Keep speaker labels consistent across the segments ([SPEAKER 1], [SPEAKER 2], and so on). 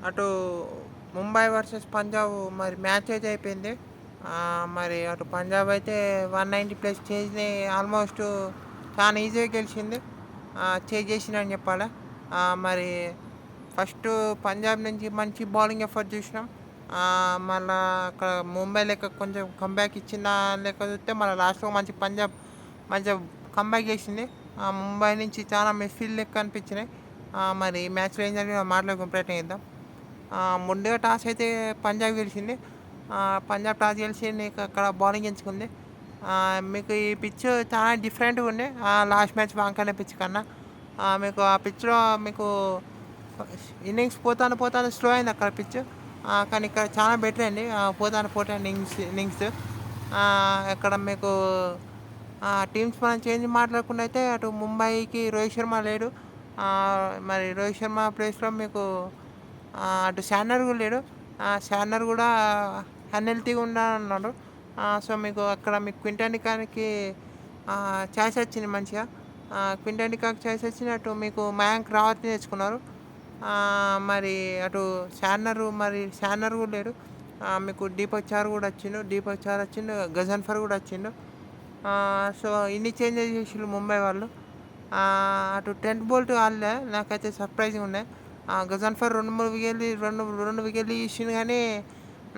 [SPEAKER 1] అటు ముంబై వర్సెస్ పంజాబ్ మరి మ్యాచ్ అయితే అయిపోయింది. మరి అటు పంజాబ్ అయితే 190 ప్లస్ చేసి ఆల్మోస్ట్ చాలా ఈజీగా గెలిచింది. చేసిందని చెప్పాలి. మరి ఫస్ట్ పంజాబ్ నుంచి మంచి బౌలింగ్ ఎఫర్ట్ చూసినాం. మళ్ళా అక్కడ ముంబై లెక్క కొంచెం కంబ్యాక్ ఇచ్చిన లెక్క చూస్తే మళ్ళీ లాస్ట్లో పంజాబ్ మంచిగా కంబ్యాక్ చేసింది. ముంబై నుంచి చాలా మిస్ఫీల్డ్ లెక్క అనిపించినాయి. మరి మ్యాచ్లో ఏం జరిగిందో మాట్లాడుకునే ప్రయత్నం చేద్దాం. ముందుగా టాస్ అయితే పంజాబ్ గెలిచింది. పంజాబ్ టాస్ గెలిచి నీకు అక్కడ బౌలింగ్ ఎంచుకుంది. మీకు ఈ పిచ్ చాలా డిఫరెంట్గా ఉంది లాస్ట్ మ్యాచ్ వాంకనే పిచ్ కన్నా. మీకు ఆ పిచ్లో మీకు ఇన్నింగ్స్ పోతాను స్లో అయింది అక్కడ పిచ్. కానీ ఇక్కడ చాలా బెటర్ అయింది పోతాను ఇన్నింగ్స్. ఇక్కడ మీకు టీమ్స్ మనం చేంజ్ మాట్లాడుకుంటే అయితే అటు ముంబైకి రోహిత్ శర్మ లేడు. మరి రోహిత్ శర్మ ప్లేస్లో మీకు అటు శార్నర్ కూడా లేడు. శార్నర్ కూడా అన్హెల్తీగా ఉన్నాడు. సో మీకు అక్కడ మీకు క్వింటన్ డికాక్కి ఛాయిస్ వచ్చింది మంచిగా. క్వింటన్ డికాక్ ఛాయిస్ వచ్చింది. అటు మీకు మయాంక్ రావత్ని తెచ్చుకున్నారు. మరి అటు శార్నర్ కూడా లేడు. మీకు దీపక్ చార్ వచ్చిండు. గజన్ఫర్ కూడా వచ్చిండు. సో ఇన్ని చేంజెస్ చేసిండ్రు ముంబై వాళ్ళు. అటు ట్రెంట్ బోల్ట్ ఆడలే, నాకైతే సర్ప్రైజింగ్ ఉన్నాయి. గజన్ఫర్ రెండు వికెట్లు తీసిండు కానీ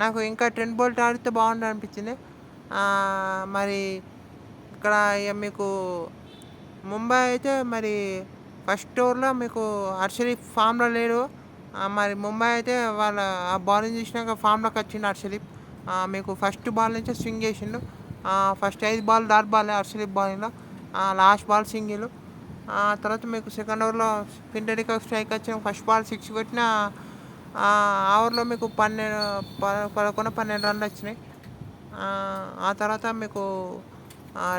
[SPEAKER 1] నాకు ఇంకా ట్రెంట్ బోల్ట్ ఆడితే బాగుండు అనిపించింది. మరి ఇక్కడ ఇక మీకు ముంబై అయితే మరి ఫస్ట్ ఓవర్లో మీకు హర్షదీప్ ఫామ్లో లేడు. మరి ముంబై అయితే వాళ్ళ ఆ బౌలింగ్ చూసినాక ఫామ్లోకి వచ్చిండు హర్షదీప్. మీకు ఫస్ట్ బాల్ నుంచే స్వింగ్ చేసిండు. First 5 ball dot ball Harshdeep బౌలింగ్లో. Last ball single. తర్వాత మీకు సెకండ్ ఓవర్లో క్వింటన్ డికాక్ స్ట్రైక్ వచ్చిన ఫస్ట్ బాల్ 6 కొట్టిన ఆ ఓవర్లో మీకు 11 రన్లు వచ్చినాయి. ఆ తర్వాత మీకు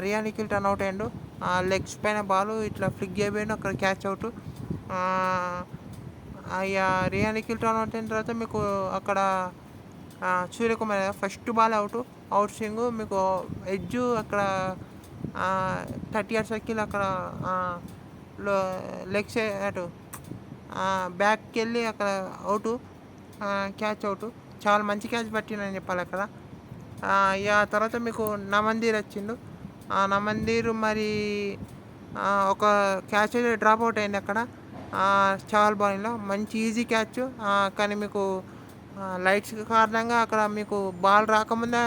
[SPEAKER 1] రియాన్ నిఖిల్ టర్న్ అవుట్ అయ్యిండు. లెగ్స్ పైన బాల్ ఇట్లా ఫ్లిక్ చేయబోయిండు, అక్కడ క్యాచ్ అవుట్. ఇక రియాన్ నిఖిల్ టర్న్ అవుట్ అయిన తర్వాత మీకు అక్కడ Suryakumar first ball out swing మీకు ఎడ్జ్ అక్కడ 30 yards సర్కిల్ అక్కడ లెగ్స్ అటు బ్యాక్కి వెళ్ళి అక్కడ అవుట్, క్యాచ్ అవుట్. చాలా మంచి క్యాచ్ పట్టిందని చెప్పాలి అక్కడ. ఇక తర్వాత మీకు నమందీర్ వచ్చిండు. నమందీర్ మరి ఒక క్యాచ్ అయితే డ్రాప్ అవుట్ అయింది అక్కడ చహల్ బౌలింగ్లో. మంచి ఈజీ క్యాచ్. కానీ మీకు లైట్స్ కారణంగా అక్కడ మీకు బాల్ రాకముందే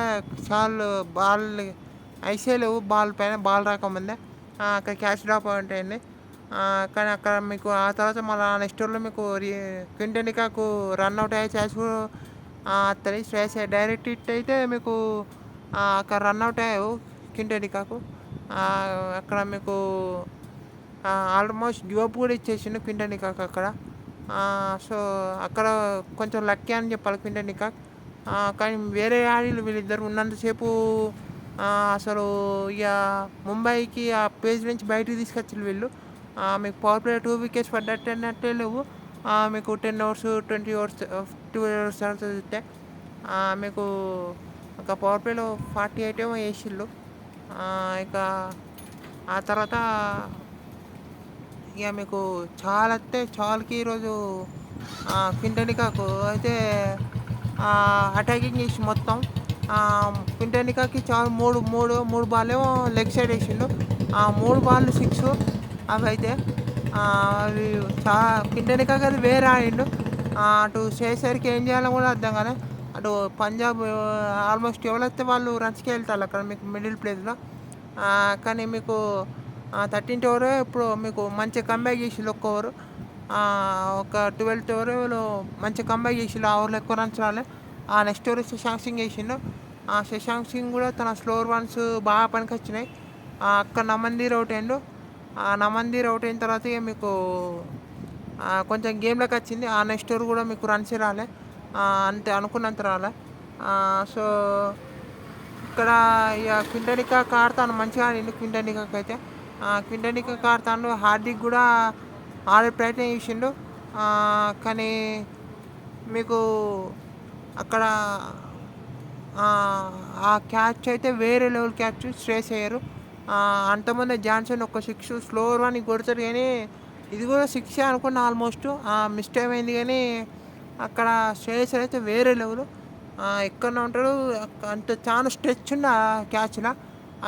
[SPEAKER 1] బాల్ ఐసేలేవు, బాల్ పైన బాల్ రాకముందే అక్కడ క్యాచ్ డ్రాప్ అవుట్ అయింది. కానీ అక్కడ మీకు ఆ తర్వాత మళ్ళీ నెక్స్ట్ ఓవర్లో మీకు క్వింటన్ డికాక్ రన్అట్ అయ్యే ఛాన్స్ అత్తది. శ్రేయస్ డైరెక్ట్ హిట్ అయితే మీకు అక్కడ రన్అట్ అయ్యావు క్వింటన్ డికాక్. అక్కడ మీకు ఆల్మోస్ట్ గివప్ కూడా ఇచ్చేసిండు క్వింటన్ డికాక్ అక్కడ. సో అక్కడ కొంచెం లక్కీ అని చెప్పాలి క్వింటన్ డికాక్. కానీ వేరే వీళ్ళిద్దరు ఉన్నంతసేపు అసలు ఇక ముంబైకి ఆ పేజ్ నుంచి బయటికి తీసుకొచ్చారు వీళ్ళు. మీకు పవర్ ప్లే 2 వికెట్స్ పడ్డట్టే లేవు. మీకు 10 overs 20 overs 2 overs తర్వాత చూస్తే మీకు ఒక పవర్ ప్లేలో 48 ఏమో వేసిళ్ళు. ఇక ఆ తర్వాత ఇక మీకు చాలాకి ఈరోజు క్వింటన్ డికాక్ అయితే అటాకింగ్ చేసి మొత్తం క్వింటన్ డికాక్కి చాలా మూడు బాల్ ఏమో లెగ్ సైడ్ వేసిండు. 3 బాల్ 6 అవి అయితే అవి క్వింటన్ డికాక్ అది వేరే ఆడిండు. అటు చేసేసరికి ఏం చేయాలో కూడా అర్థం కానీ అటు పంజాబ్ ఆల్మోస్ట్ ఎవరైతే వాళ్ళు రన్స్కి వెళ్తారు అక్కడ మీకు మిడిల్ ప్లేస్లో. కానీ మీకు 13th ఓవర్ ఇప్పుడు మీకు మంచి కంబ్యాక్ చేసిళ్ళు. ఒక 12th ఓవర్లో మంచి కంబ్యాక్ చేసిళ్ళు. ఆ ఓవర్లో ఎక్కువ రన్స్ రాలే. నెక్స్ట్ ఓవర్ శశాంక్ సింగ్ వేసిండు. శశాంక్ సింగ్ కూడా తన స్లోవర్ వన్స్ బాగా పనికి వచ్చినాయి. అక్కడ నమందీర్ అవుట్ అయ్యిండు. నమందీర్ అవుట్ అయిన తర్వాత ఇక మీకు కొంచెం గేమ్లోకి వచ్చింది. ఆ నెక్స్ట్ ఓవర్ కూడా మీకు రన్స్ రాలే, అంతే అనుకున్నంత రాలే. సో ఇక్కడ ఇక క్వింటన్ డికాక్ ఆడతాను మంచిగా ఆడిండు క్వింటన్ డికాక్ అయితే. క్వింటన్ డికాక్ ఆడతాను. హార్దిక్ కూడా ఆడే ప్రయత్నం చేసిండు. కానీ మీకు అక్కడ ఆ క్యాచ్ అయితే వేరే లెవెల్ క్యాచ్, శ్రేయస్ అయ్యారు. అంతమంది జాన్సన్ ఒక 6 స్లోవర్ అని కొడతారు కానీ ఇది కూడా 6 అనుకున్నా ఆల్మోస్ట్. మిస్టేక్ అయింది కానీ అక్కడ శ్రేయస్ అయితే వేరే లెవెల్. ఎక్కడనో ఉంటాడు. అంత చాలా స్ట్రెచ్ ఉంది ఆ క్యాచ్‌ల.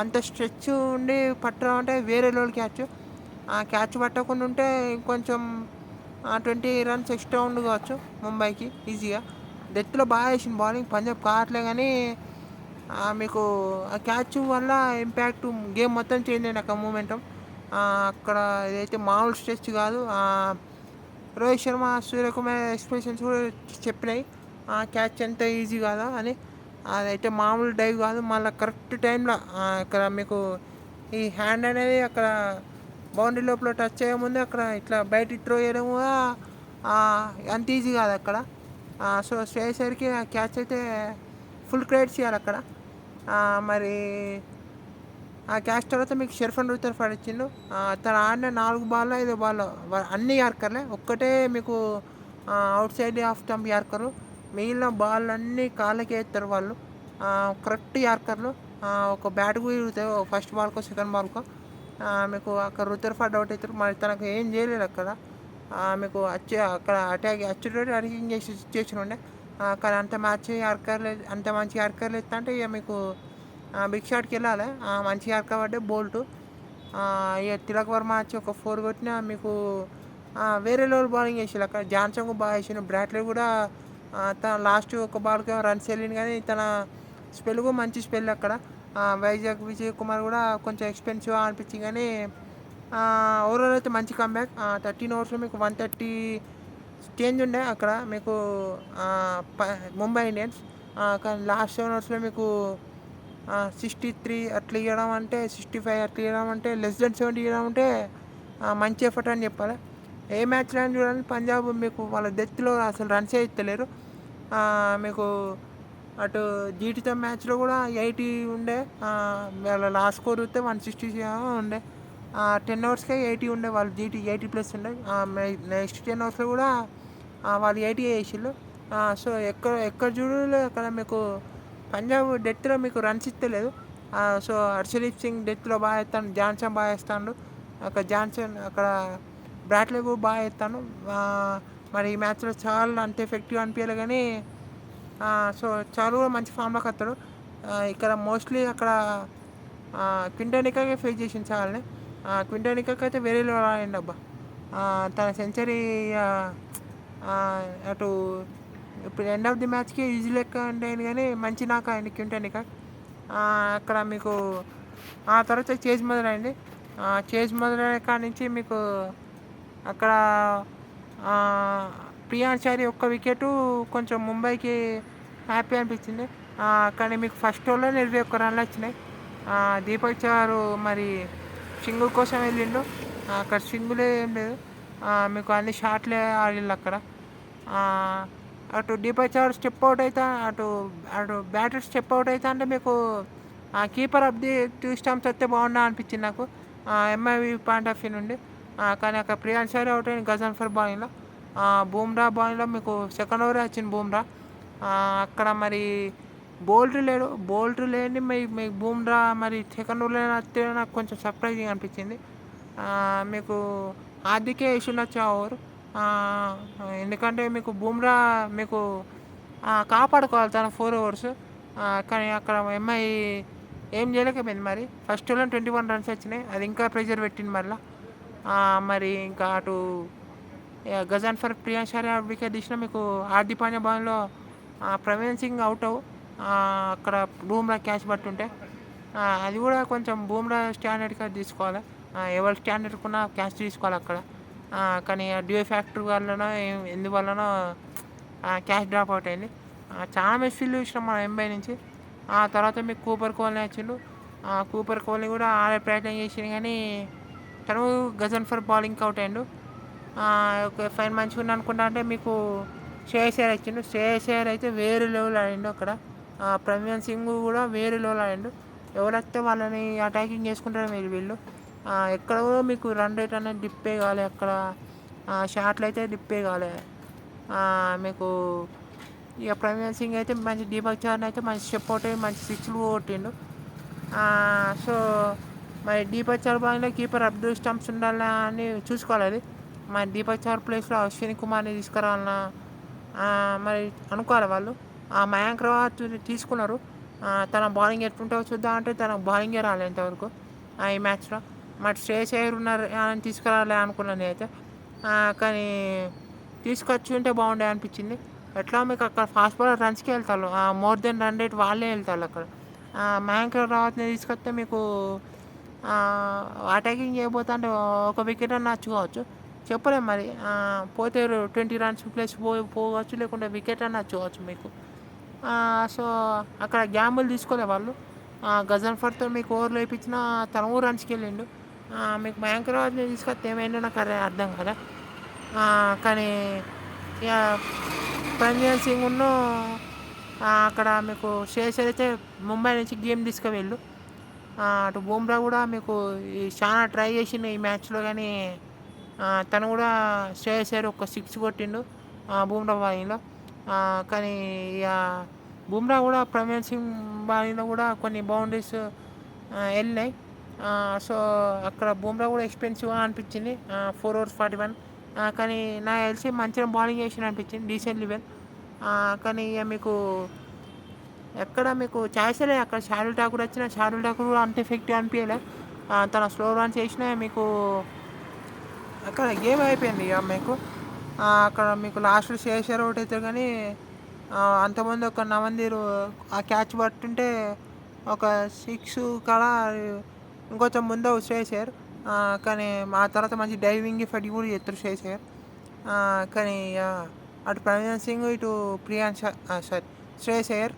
[SPEAKER 1] అంత స్ట్రెచ్ ఉండి పట్టడం అంటే వేరే లెవెల్ క్యాచ్. ఆ క్యాచ్ పట్టకుండా ఉంటే ఇంకొంచెం 20 రన్స్ ఎక్స్ట్రా ఉండు కావచ్చు ముంబైకి ఈజీగా. డెత్‌లో బాగా వేసిండు బౌలింగ్. పంజాబ్ కావట్లే కానీ మీకు ఆ క్యాచ్ వల్ల ఇంపాక్ట్ గేమ్ మొత్తం చేంజ్ అయింది అక్కడ మూమెంటం. అక్కడ ఇదైతే మామూలు స్ట్రెచ్ కాదు. రోహిత్ శర్మ, సూర్యకుమార్ ఎక్స్ప్రెషన్స్ కూడా చెప్పినాయి క్యాచ్ ఎంత ఈజీ కాదా అని. అదైతే మామూలు డైవ్ కాదు. మళ్ళీ కరెక్ట్ టైంలో ఇక్కడ మీకు ఈ హ్యాండ్ అనేది అక్కడ బౌండరీ లోపల టచ్ చేయముందు అక్కడ ఇట్లా బయటికి త్రో చేయడం కూడా అంత ఈజీ కాదు అక్కడ. సో శ్రేయస్ అయ్యర్కి ఆ క్యాచ్ అయితే ఫుల్ క్రెడిట్స్ ఇవ్వాలి అక్కడ. మరి ఆ క్యాచ్ తర్వాత మీకు షెర్ఫన్ రూథర్ఫర్డ్ ఇచ్చిండు. తను ఆడిన 4 బాల్లో 5 బాల్లో అన్ని యార్కర్లే. ఒక్కటే మీకు అవుట్ సైడ్ ఆఫ్ స్టంప్ యార్కరు. మిగిలిన బాల్ అన్నీ కాళ్ళకి వేస్తారు వాళ్ళు. కరెక్ట్ యార్కర్లు. ఒక బ్యాట్ కూడా ఇరుగుతాయి ఫస్ట్ బాల్కో సెకండ్ బాల్కో. మీకు అక్కడ రూథర్ఫర్డ్ అవుట్ అవుతారు. మరి తనకు ఏం చేయలేదు అక్కడ. మీకు అక్కడ అచ్చుతోటి అటాకింగ్ చేసే సిచ్యువేషన్ ఉండే. కానీ అంత అంత మంచి యార్కర్లు ఎత్తా అంటే ఇక మీకు బిగ్ షాట్కి వెళ్ళాలి. మంచి యార్కర్ పడ్డే బోల్టు. ఇక తిలక్ వర్మ వచ్చి ఒక 4 కొట్టినా మీకు వేరే లెవెల్ బౌలింగ్ వేసాడు అక్కడ. జాన్సన్ కూడా బాగా వేసాడు. బ్రాట్లీ కూడా తన లాస్ట్ ఒక బాల్కి రన్స్ వెళ్ళింది కానీ తన స్పెల్ కూడా మంచి స్పెల్ అక్కడ. వైజాగ్ విజయ్ కుమార్ కూడా కొంచెం ఎక్స్పెన్సివ్ అనిపించింది కానీ ఓవరాల్ అయితే మంచి కంబ్యాక్. 13 ఓవర్స్లో మీకు 130 చేంజ్ ఉండే అక్కడ మీకు ముంబై ఇండియన్స్. కానీ లాస్ట్ 7 ఓవర్స్లో మీకు 63 అట్లా ఇవ్వడం అంటే 65 అట్లా ఇవ్వడం అంటే లెస్ దెన్ 70 ఇవ్వడం అంటే మంచి ఎఫర్ట్ అని చెప్పాలి. ఏ మ్యాచ్లో అని చూడండి పంజాబ్ మీకు వాళ్ళ డెత్లో అసలు రన్సే ఇస్తలేరు. మీకు అటు జీటీతో మ్యాచ్లో కూడా 80 ఉండే. వాళ్ళ లాస్ట్ స్కోర్ వస్తే 160 ఉండే. 10 ఓవర్స్కే 80 ఉండే. వాళ్ళు జీటీ 80+ ఉండే. నెక్స్ట్ 10 ఓవర్స్లో కూడా వాళ్ళు 80 వేసిళ్ళు. సో ఎక్కడ చూడలే అక్కడ మీకు పంజాబ్ డెత్లో మీకు రన్స్ ఇస్తలేదు. సో హర్షదీప్ సింగ్ డెత్లో బాగా వేస్తాను. జాన్సన్ బాగా వేస్తాడు అక్కడ. అక్కడ బ్రాట్లీ కూడా బాగా వేస్తాను. మరి ఈ మ్యాచ్లో చాలా అంత ఎఫెక్టివ్ అనిపించాలి కానీ సో చాలా కూడా మంచి ఫామ్లోకి వస్తాడు. ఇక్కడ మోస్ట్లీ అక్కడ క్వింటన్ డికాకే ఫేస్ చేసింది చాలానే. క్వింటన్ డికాక్ అయితే వేరే లెవెల్ ఆడిండు అబ్బా. తన సెంచరీ అటు ఇప్పుడు ఎండ్ ఆఫ్ ది మ్యాచ్కి ఈజీ లెక్క ఉండేది కానీ మంచి నాక్ అయింది క్వింటన్ డికాక్. అక్కడ మీకు ఆ తర్వాత చేజ్ మొదలైంది. చేజ్ మొదలైన కాడి నుంచి మీకు అక్కడ ప్రియాన్చారి ఒక్క వికెట్ కొంచెం ముంబైకి హ్యాపీ అనిపించింది. కానీ మీకు ఫస్ట్ ఓవర్లో 21 రన్లు వచ్చినాయి. దీపక్ చహర్ మరి సింగిల్ కోసం వెళ్ళిండు. అక్కడ సింగిల్ ఏం లేదు. మీకు అన్ని షాట్లే ఆడిళ్ళు అక్కడ. అటు దీపక్ చహర్ స్టెప్ అవుట్ అవుతా అటు బ్యాటర్ స్టెప్ అవుట్ అవుతా అంటే మీకు కీపర్ ఆఫ్ ది 2 స్టంప్స్ వస్తే బాగుండా అనిపించింది నాకు ఎంఐవి పాయింట్ ఆఫ్ వ్యూ నుండి. కానీ అక్కడ ప్రియాన్చారి అవుట్ అయింది గజన్ఫర్ బౌలింగ్లో. బూమ్రా బౌలింగ్లో మీకు సెకండ్ ఓవరే వచ్చింది బూమ్రా. అక్కడ మరి బౌల్ట్ లేని మీకు బూమ్రా మరి సెకండ్ ఓవర్లో వస్తే నాకు కొంచెం సర్ప్రైజింగ్ అనిపించింది. మీకు హార్దికే వేసిండొచ్చు ఆ ఓవర్. ఎందుకంటే మీకు బూమ్రా మీకు కాపాడుకోవాలి తన 4 ఓవర్స్. కానీ అక్కడ ఎంఐ ఏం చేయలేకపోయింది. మరి ఫస్ట్ ఓవర్లో 21 రన్స్ వచ్చినాయి. అది ఇంకా ప్రెషర్ పెట్టింది మళ్ళీ. మరి ఇంకా అటు గజన్ఫర్ ప్రియాన్చారి వికెట్ తీసిన మీకు హార్దిక్ పాండ్యా బౌలింగ్లో ప్రవీణ్ సింగ్ అవుట్ అక్కడ బూమ్రా క్యాచ్ పట్టుంటే అది కూడా కొంచెం బూమ్రా స్టాండర్డ్గా తీసుకోవాలి. ఎవరి స్టాండర్డ్కున్న క్యాచ్ తీసుకోవాలి అక్కడ. కానీ డ్యూ ఫ్యాక్టర్ వల్లనో ఎందువల్లనో క్యాచ్ డ్రాప్ అవుట్ అయింది. చాలా మెస్ఫీల్డ్ చూసినాం మన ఎంబై నుంచి. ఆ తర్వాత మీకు కూపర్ కోహ్లీ వచ్చిండు. కూపర్ కోహ్లీ కూడా ఆడే ప్రయత్నం చేసిండు కానీ తను గజన్ఫర్ బౌలింగ్కి అవుట్ అయ్యిండు. ఒక ఫైన్ మంచిగా ఉంది అనుకుంటా అంటే మీకు శ్రేయస్ అయ్యర్ వచ్చిండు. శ్రేయస్ అయ్యర్ అయితే వేరే లెవెల్ ఆడిండు అక్కడ. ప్రవీణ్ సింగ్ కూడా వేరే లెవెల్ ఆడిండు. ఎవరైతే వాళ్ళని అటాకింగ్ చేసుకుంటారో వీళ్ళు ఎక్కడ కూడా మీకు రన్ రేట్ అనేది డిప్పే కాలే అక్కడ. షాట్లు అయితే డిప్పే కాలే మీకు. ఇక ప్రవీణ్ సింగ్ అయితే మంచి దీపక్ చహర్ అయితే మంచి స్టెప్ అవుట్ అయ్యి మంచి సిక్స్లు కొట్టిండు. సో మరి దీపక్ చహర్ బౌలింగ్లో కీపర్ అబ్దుల్ స్టంప్స్ ఉండాలా అని చూసుకోవాలి. అది మరి దీపక్ చహర్ ప్లేస్లో అశ్విని కుమార్ని తీసుకురావాలన్నా మరి అనుకోవాలి వాళ్ళు. మయాంక్ రావత్ని తీసుకున్నారు. తన బౌలింగ్ ఎట్లుంటుందో చూద్దాం అంటే తన బౌలింగే రాలే ఇంతవరకు ఈ మ్యాచ్లో. మరి శ్రేయస్ అయ్యర్ ఉన్నారు అని తీసుకురాలే అనుకున్నాను నేనైతే. కానీ తీసుకొచ్చి ఉంటే బాగుండే అనిపించింది. ఎట్లా మీకు అక్కడ ఫాస్ట్ బౌలర్ రన్స్కి వెళ్తారు, మోర్ దెన్ రన్ రేట్ వాళ్ళే వెళ్తారు అక్కడ. మయాంక్ రావత్ని తీసుకొస్తే మీకు అటాకింగ్ చేయబోతా అంటే ఒక వికెట్ అన్న వచ్చుకోవచ్చు, చెప్పలేము మరి. పోతే 20 రన్స్ ప్లస్ పోవచ్చు, లేకుంటే వికెట్ అన్న వచ్చుకోవచ్చు మీకు. సో అక్కడ గ్యాంబుల్ తీసుకోలే వాళ్ళు. గజన్ఫర్తో మీకు ఓవర్లు వేయించిన తను రన్స్కి వెళ్ళిండు. మీకు మయాంక్ రావత్ని తీసుకొస్తే ఏమైందో నాకు అర్థం కదా. కానీ ఇక ప్రజ్ఞాన్ సింగ్ అక్కడ మీకు శ్రేయస్ అయితే ముంబై నుంచి గేమ్ తీసుకువెళ్ళు. అటు బుమ్రా కూడా మీకు చాలా ట్రై చేసిండు ఈ మ్యాచ్లో, కానీ తను కూడా శ్రేయస్ అయ్యర్ ఒక 6 కొట్టిండు బుమ్రా బౌలింగ్లో. కానీ ఇక బుమ్రా కూడా ప్రజ్ఞాన్ సింగ్ బౌలింగ్లో కూడా కొన్ని బౌండరీస్ వెళ్ళినాయి. సో అక్కడ బుమ్రా కూడా ఎక్స్పెన్సివ్గా అనిపించింది, 4 overs 41. కానీ నాకు తెలిసి మంచిగా బౌలింగ్ చేసిన అనిపించింది, డీసెంట్ లెవెల్. కానీ ఇక మీకు ఎక్కడ మీకు ఛాయిస్ లేదు. అక్కడ షార్దుల్ ఠాకూర్ వచ్చిన షార్దుల్ ఠాకూర్ కూడా అంత ఎఫెక్టివ్ అనిపించలే. తన స్లో రన్స్ చేసినా మీకు అక్కడ గేమ్ అయిపోయింది ఇక మీకు. అక్కడ మీకు లాస్ట్ శ్రేయస్ అయ్యర్ ఒకటి అవుతారు, కానీ అంతమంది ఒక నవందీరు ఆ క్యాచ్ పట్టుంటే ఒక 6 కాడ ఇంకొంచెం ముందు శ్రేయస్ అయ్యర్. కానీ ఆ తర్వాత మంచి డైవింగ్ ఎఫెక్ట్ కూడా చేస్తారు శ్రేయస్ అయ్యర్. కానీ అటు ప్రజ్ఞాన్ సింగ్, ఇటు శ్రేయస్ అయ్యర్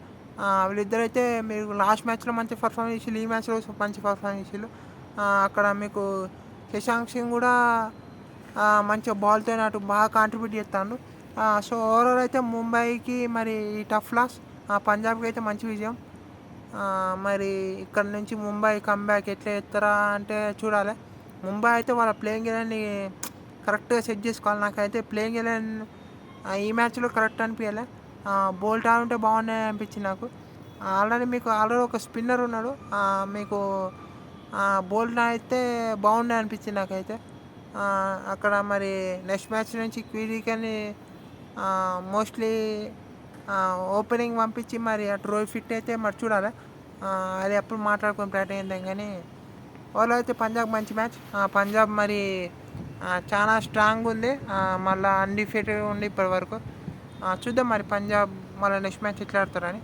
[SPEAKER 1] వీళ్ళిద్దరైతే మీరు లాస్ట్ మ్యాచ్లో మంచి పర్ఫార్మెన్స్ చేసి, ఈ మ్యాచ్లో మంచి పర్ఫార్మెన్స్ చేసిళ్ళు. అక్కడ మీకు శశాంక్ సింగ్ కూడా మంచిగా బాల్తో అటు బాగా కాంట్రిబ్యూట్ చేస్తాడు. సో ఓవరాల్ అయితే ముంబైకి మరి టఫ్ లాస్, పంజాబ్కి అయితే మంచి విజయం. మరి ఇక్కడ నుంచి ముంబై కమ్బ్యాక్ ఎట్లా చేస్తారా అంటే చూడాలి. ముంబై అయితే వాళ్ళ ప్లేయింగ్ ఎలెవన్ని కరెక్ట్గా సెట్ చేసుకోవాలి. నాకైతే ప్లేయింగ్ ఎలెవన్ ఈ మ్యాచ్లో కరెక్ట్ అనిపించలే. బోల్ట్ ఆడుంటే బాగున్నాయి అనిపించింది నాకు. ఆల్రెడీ ఒక స్పిన్నర్ ఉన్నాడు మీకు. బోల్ట్ అయితే బాగున్నాయి అనిపించింది నాకైతే. అక్కడ మరి నెక్స్ట్ మ్యాచ్ నుంచి క్వీడీకని మోస్ట్లీ ఓపెనింగ్ పంపించి మరి అటు రోహిత్ ఫిట్ అయితే మరి చూడాలి. అది ఎప్పుడు మాట్లాడుకొని ప్రాక్టీస్ అయిందాం. కానీ ఓవర్లో అయితే పంజాబ్ మంచి మ్యాచ్. పంజాబ్ మరి చాలా స్ట్రాంగ్ ఉంది, మళ్ళీ అన్డిఫీటెడ్ ఉంది ఇప్పటి వరకు. చూద్దాం మరి పంజాబ్ మళ్ళీ నెక్స్ట్ మ్యాచ్ ఎట్లా ఆడతారని.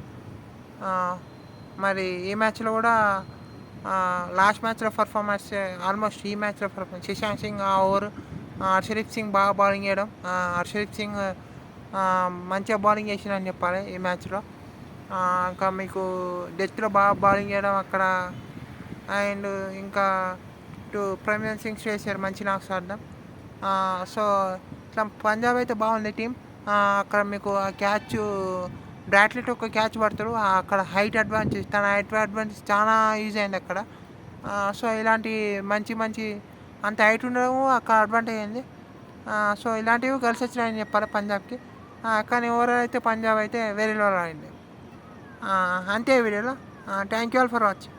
[SPEAKER 1] మరి ఈ మ్యాచ్లో కూడా లాస్ట్ మ్యాచ్లో పర్ఫార్మెన్స్ ఆల్మోస్ట్ ఈ మ్యాచ్లో పర్ఫార్మెన్స్ శశాంక్ సింగ్ ఓవర్, హర్షదీప్ సింగ్ బాగా బౌలింగ్ చేయడం. హర్షదీప్ సింగ్ మంచిగా బౌలింగ్ చేసిందని చెప్పాలి ఈ మ్యాచ్లో. ఇంకా మీకు డెత్లో బాగా బౌలింగ్ చేయడం అక్కడ. అండ్ ఇంకా ఇటు ప్రజ్ఞాన్ సింగ్ చేశారు మంచి నాక్స్ ఆడడం. సో ఇట్లా పంజాబ్ అయితే బాగుంది టీం. అక్కడ మీకు ఆ క్యాచ్ బ్రాట్లెట్ ఒక క్యాచ్ పడతాడు, అక్కడ హైట్ అడ్వాంటేజ్, తన హైట్ అడ్వాంటేజ్ చాలా యూజ్ అయింది అక్కడ. సో ఇలాంటి మంచి అంత హైట్ ఉండడం అక్కడ అడ్వాంటేజ్ అయింది. సో ఇలాంటివి కలిసి వచ్చినాయని చెప్పాలి పంజాబ్కి. కానీ ఓవరాల్ అయితే పంజాబ్ అయితే వేరే లెవెల్ ఆడింది. అంతే వీడియోలో. Thank you all for watching.